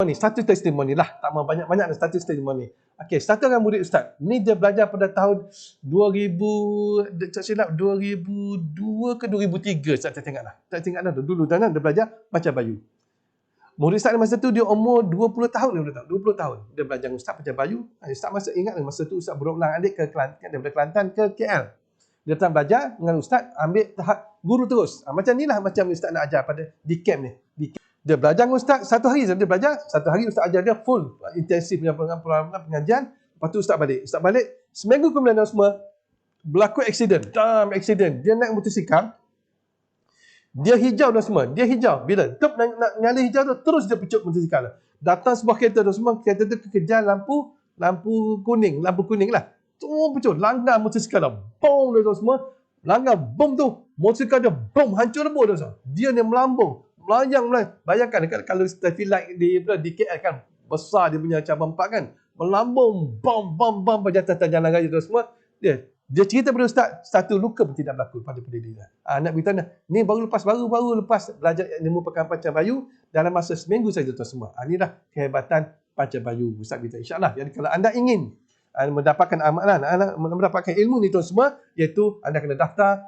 Satu testimoni lah, tak mau banyak-banyak, satu testimoni. Okey, satu orang murid Ustaz. Ni dia belajar pada tahun 2000, tak silap 2002 ke 2003 Ustaz, saya tengok lah. Dulu dia belajar baca bayu. Murid Ustaz masa tu dia umur 20 tahun, 20 tahun. Dia belajar Ustaz baca bayu. Ustaz masa ingat masa tu Ustaz berulang-alik ke Kelantan, daripada Kelantan ke KL. Dia datang belajar dengan Ustaz, ambil tahap guru terus. Macam ni lah macam Ustaz nak ajar pada di camp ni. Dia belajar dengan Ustaz, satu hari dia belajar, satu hari Ustaz ajar dia full, intensif punya pengajian. Lepas tu Ustaz balik, seminggu kemudian semua berlaku aksiden, dia naik motosikal, dia hijau dan semua, bila top nak nyala hijau tu, terus dia pecut motosikal. Datang sebuah kereta tu semua, kereta tu kejar lampu kuning lah, semua pecut, langgar motosikal dah, bom dia tu semua, langgar bom tu, motosikal dia bom, hancur lebur tu, dia ni melambung, melayang. Bayangkan kalau traffic light di KL kan, besar dia punya cabang 4 kan, melambung, bom berjatuh atas jalan raya tu semua. Dia cerita pada Ustaz, satu luka pun tidak berlaku pada dia. Nak beritahu ni baru lepas belajar ilmu pancang bayu dalam masa seminggu saja tu semua. Inilah kehebatan pancang bayu Ustaz beritahu, insya-Allah. Jadi kalau anda ingin mendapatkan amalan, mendapatkan ilmu ni tu semua, iaitu anda kena daftar